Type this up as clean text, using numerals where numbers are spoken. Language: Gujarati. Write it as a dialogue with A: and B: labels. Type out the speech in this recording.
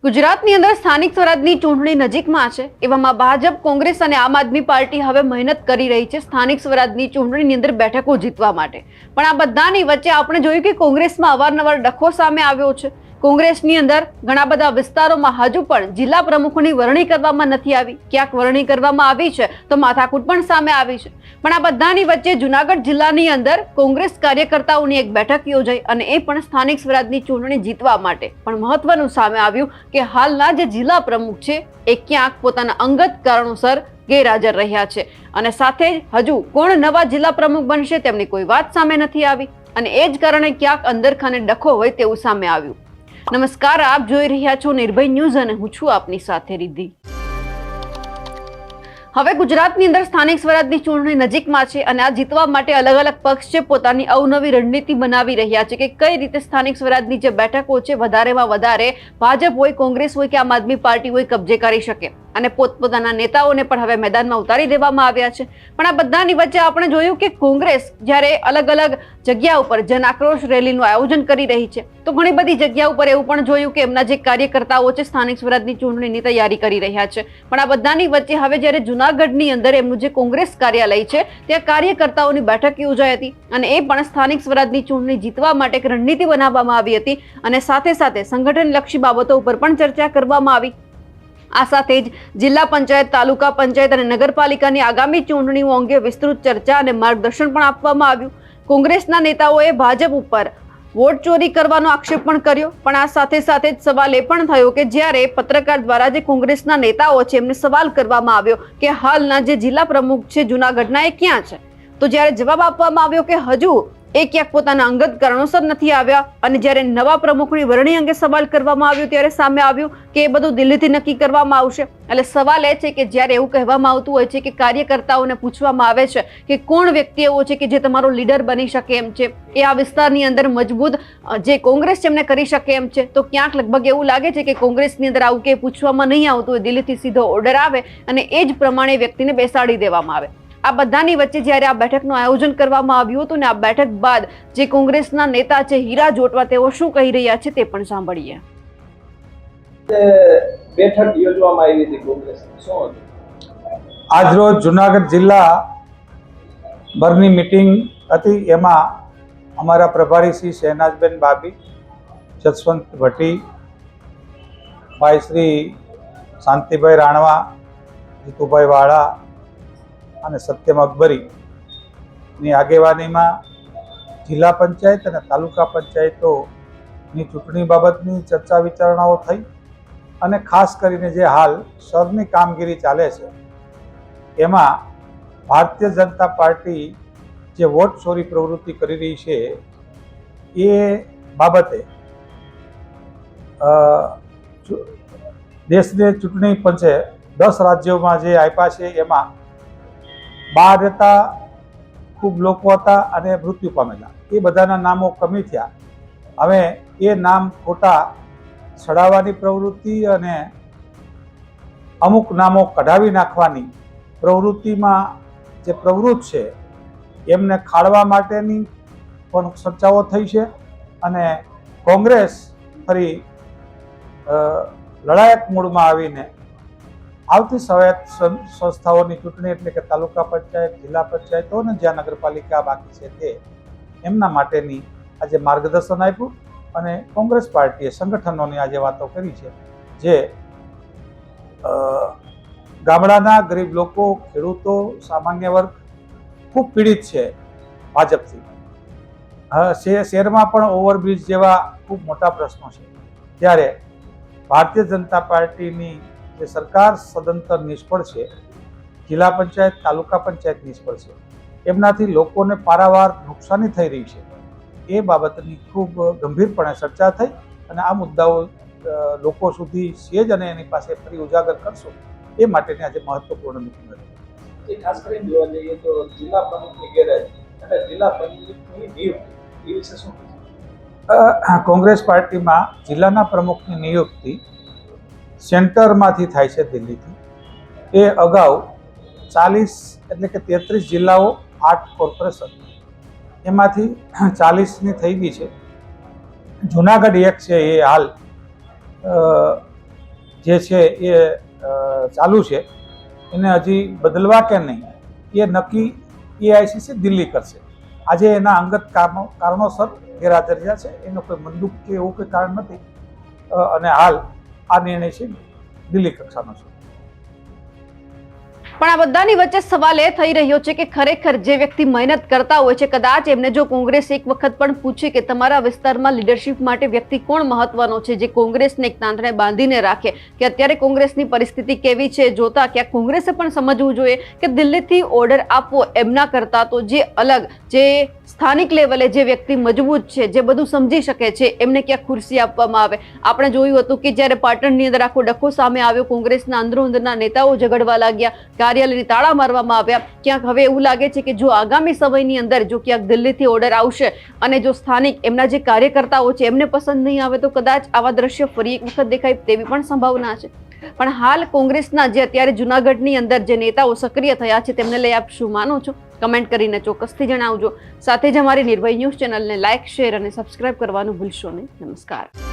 A: ગુજરાતની અંદર સ્થાનિક સ્વરાજની ચૂંટણી નજીકમાં છે, એવામાં ભાજપ, કોંગ્રેસ અને આમ આદમી પાર્ટી હવે મહેનત કરી રહી છે સ્થાનિક સ્વરાજની ચૂંટણીની અંદર બેઠકો જીતવા માટે। પણ આ બધાની વચ્ચે આપણે જોયું કે કોંગ્રેસમાં અવારનવાર ડખો સામે આવ્યો છે। કોંગ્રેસની અંદર ઘણા બધા વિસ્તારોમાં હજુ પણ જિલ્લા પ્રમુખોની વરણી કરવામાં નથી આવી, ક્યાંક વરણી કરવામાં આવી છે તો માથાકૂટ પણ સામે આવી છે। પણ આ બધાની વચ્ચે જુનાગઢ જિલ્લાની અંદર કોંગ્રેસ કાર્યકર્તાઓની એક બેઠક યોજાઈ અને એ પણ સ્થાનિક સ્વરાજની ચૂંટણી જીતવા માટે। પણ મહત્વનું સામે આવ્યું કે હાલના જે જિલ્લા પ્રમુખ છે એ ક્યાંક પોતાના અંગત કારણોસર ગેરહાજર રહ્યા છે અને સાથે જ હજુ કોણ નવા જિલ્લા પ્રમુખ બનશે તેમની કોઈ વાત સામે નથી આવી અને એ જ કારણે ક્યાંક અંદરખાને ડખો હોય તેવું સામે આવ્યું। નમસ્કાર, આપ જોઈ રહ્યા છો નિર્ભય ન્યૂઝ અને હું છું આપની સાથે રિદ્ધિ। હવે ગુજરાતની અંદર સ્થાનિક સ્વરાજની ચૂંટણી નજીકમાં છે અને આ જીતવા માટે અલગ અલગ પક્ષ છે પોતાની અવનવી રણનીતિ બનાવી રહ્યા છે કે કઈ રીતે સ્થાનિક સ્વરાજની જે બેઠકો છે વધારેમાં વધારે ભાજપ હોય, કોંગ્રેસ હોય કે આમ આદમી પાર્ટી હોય કબજે કરી શકે અને પોતપોતાના નેતાઓને પણ હવે મેદાનમાં ઉતારી દેવામાં આવ્યા છે। પણ આ બધાની વચ્ચે આપણે જોયું કે કોંગ્રેસ જ્યારે અલગ અલગ જગ્યા ઉપર જન આક્રોશ રેલીનું આયોજન કરી રહી છે તો ઘણી બધી જગ્યા ઉપર એવું પણ જોયું કે એમના જે કાર્યકર્તાઓ છે સ્થાનિક સ્વરાજની ચૂંટણીની તૈયારી કરી રહ્યા છે। પણ આ બધાની વચ્ચે હવે જ્યારે જુનાગઢની અંદર એમનું જે કોંગ્રેસ કાર્યાલય છે ત્યાં કાર્યકર્તાઓની બેઠક યોજાઈ હતી અને એ પણ સ્થાનિક સ્વરાજની ચૂંટણી જીતવા માટે એક રણનીતિ બનાવવામાં આવી હતી અને સાથે સાથે સંગઠનલક્ષી બાબતો ઉપર પણ ચર્ચા કરવામાં આવી। આ સાથે જ જિલ્લા પંચાયત, તાલુકા પંચાયત અને નગરપાલિકાની આગામી ચૂંટણીઓ અંગે વિસ્તૃત ચર્ચા અને માર્ગદર્શન પણ આપવામાં આવ્યું। કોંગ્રેસના નેતાઓએ ભાજપ ઉપર વોટ ચોરી કરવાનો આક્ષેપ પણ કર્યો, પણ આ સાથે સાથે જ સવાલ એ પણ થયો કે જ્યારે પત્રકાર દ્વારા જે કોંગ્રેસના નેતાઓ છે એમને સવાલ કરવામાં આવ્યો કે હાલના જે જિલ્લા પ્રમુખ છે જુનાગઢના એ ક્યાં છે, તો જ્યારે જવાબ આપવામાં આવ્યો કે હજુ એ ક્યાંક પોતાના અંગત કારણોસર નથી આવ્યા અને જ્યારે નવા પ્રમુખની વરણી અંગે સવાલ કરવામાં આવ્યો ત્યારે સામે આવ્યું કે એ બધું દિલ્હીથી નક્કી કરવામાં આવશે। એટલે સવાલ એ છે કે જ્યારે એવું કહેવામાં આવતું હોય છે કે કાર્યકર્તાઓને પૂછવામાં આવે છે કે કોણ વ્યક્તિ એવો છે કે જે તમારો લીડર બની શકે એમ છે, એ આ વિસ્તારની અંદર મજબૂત જે કોંગ્રેસ છે એમને કરી શકે એમ છે, તો ક્યાંક લગભગ એવું લાગે છે કે કોંગ્રેસની અંદર આવું કે પૂછવામાં નહીં આવતું હોય, દિલ્હીથી સીધો ઓર્ડર આવે અને એ જ પ્રમાણે વ્યક્તિને બેસાડી દેવામાં આવે। આ બધાની વચ્ચે જ્યારે આ બેઠકનું આયોજન કરવામાં આવ્યું હતું ને આ બેઠક બાદ જે કોંગ્રેસના નેતા છે હીરા જોટવા તેઓ શું કહી રહ્યા છે તે પણ સાંભળીએ।
B: બેઠક યોજવામાં આવી હતી કોંગ્રેસની, શું હતું?
C: આજરોજ જુનાગઢ જિલ્લા ભરની મીટિંગ હતી, એમાં અમારા પ્રભારી શ્રી શહેનાજબેન બાબી, જસવંત ભટ્ટી, ભાઈ શ્રી શાંતિભાઈ રાણવા, જીતુભાઈ વાળા અને સત્યમ અકબરીની આગેવાનીમાં જિલ્લા પંચાયત અને તાલુકા પંચાયતોની ચૂંટણી બાબતની ચર્ચા વિચારણાઓ થઈ અને ખાસ કરીને જે હાલ શહેરની કામગીરી ચાલે છે એમાં ભારતીય જનતા પાર્ટી જે વોટ ચોરી પ્રવૃત્તિ કરી રહી છે એ બાબતે દેશને ચૂંટણી પંચે 10 રાજ્યોમાં જે આપ્યા છે એમાં બહાર રહેતા ખૂબ લોકો હતા અને મૃત્યુ પામેલા, એ બધાના નામો કમી થયા। હવે એ નામ ખોટા ચડાવવાની પ્રવૃત્તિ અને અમુક નામો કઢાવી નાખવાની પ્રવૃત્તિમાં જે પ્રવૃત્ત છે એમને ખાળવા માટેની પણ ચર્ચાઓ થઈ છે અને કોંગ્રેસ ફરી લડાયક મૂડમાં આવીને આવતી સ્વાયત્ત સંસ્થાઓની ચૂંટણી એટલે કે તાલુકા પંચાયત, જિલ્લા પંચાયતો અને જ્યાં નગરપાલિકા બાકી છે તે એમના માટેની આજે માર્ગદર્શન આપ્યું અને કોંગ્રેસ પાર્ટીએ સંગઠનોની આજે વાતો કરી છે જે ગામડાના ગરીબ લોકો, ખેડૂતો, સામાન્ય વર્ગ ખૂબ પીડિત છે ભાજપથી। શહેરમાં પણ ઓવરબ્રિજ જેવા ખૂબ મોટા પ્રશ્નો છે, ત્યારે ભારતીય જનતા પાર્ટીની જે સરકાર સદંતર નિષ્ફળ છે, જિલ્લા પંચાયત, તાલુકા પંચાયત નિષ્ફળ છે, એમનાથી લોકોને પારાવાર નુકસાની થઈ રહી છે, એ બાબતની ખૂબ ગંભીરપણે ચર્ચા થઈ અને આ મુદ્દાઓ લોકો સુધી સેજ અને એની પાસે ફરી ઉજાગર કરશો એ માટેની આજે મહત્વપૂર્ણ મિટિંગ હતી।
B: ખાસ કરીને જોવા જઈએ તો જિલ્લા પ્રમુખની ગેરહાજરી અને જિલ્લા પ્રમુખની નિયુક્તિ એ વિશે શું?
C: કોંગ્રેસ પાર્ટીમાં જિલ્લાના પ્રમુખની નિયુક્તિ સેન્ટરમાંથી થાય છે દિલ્હીથી। એ અગાઉ 40 એટલે કે 33 જિલ્લાઓ, 8 કોર્પોરેશન એમાંથી 40ની થઈ ગઈ છે। જુનાગઢ એક છે એ હાલ જે છે એ ચાલુ છે એને હજી બદલવા કે નહીં એ નક્કી એઆઈસીસી દિલ્હી કરશે. આજે એના અંગત કારણોસર ગેરહાજર રહ્યા છે, એનો કોઈ મંદુક કે એવું કોઈ કારણ નથી અને હાલ આ નિર્ણય છે દિલ્હી કક્ષાનો છે.
A: પણ આ બધાની વચ્ચે સવાલ એ થઈ રહ્યો છે કે ખરેખર જે વ્યક્તિ મહેનત કરતા હોય છે, કદાચ એમને જો કોંગ્રેસ એક વખત પણ પૂછે કે તમારા વિસ્તારમાં લીડરશિપ માટે વ્યક્તિ કોણ મહત્વનો છે, જે કોંગ્રેસને એક તાંતણે બાંધીને રાખે, કે અત્યારે કોંગ્રેસની પરિસ્થિતિ કેવી છે જોતા ક્યાંક કોંગ્રેસે પણ સમજવું જોઈએ કે દિલ્હીથી ઓર્ડર આપવો એમના કરતા તો જે અલગ, જે સ્થાનિક લેવલે જે વ્યક્તિ મજબૂત છે, જે બધું સમજી શકે છે, એમને ક્યાંક ખુરશી આપવામાં આવે. આપણે જોયું હતું કે જ્યારે પાટણની અંદર આખો ડખો સામે આવ્યો, કોંગ્રેસના અંદરોઅંદરના નેતાઓ ઝઘડવા લાગ્યા, કાર્યાલયની તાળા મારવામાં આવ્યા. ક્યાંક હવે એવું લાગે છે કે જો આગામી સમયની અંદર જો ક્યાંક દિલ્હીથી ઓર્ડર આવશે અને જો સ્થાનિક એમના જે કાર્યકર્તાઓ છે એમને પસંદ નહીં આવે તો કદાચ આવા દ્રશ્યો ફરી એક વખત દેખાય તેવી પણ સંભાવના છે. પણ હાલ કોંગ્રેસના જે અત્યારે જુનાગઢની અંદર જે નેતાઓ સક્રિય થયા છે તેમને લઈ આપ શું માનો છો? કમેન્ટ કરીને ચોક્કસથી જણાવજો. સાથે જ અમારી નિર્ભય ન્યૂઝ ચેનલને લાઇક, શેર અને સબસ્ક્રાઇબ કરવાનું ભૂલશો નહીં. નમસ્કાર.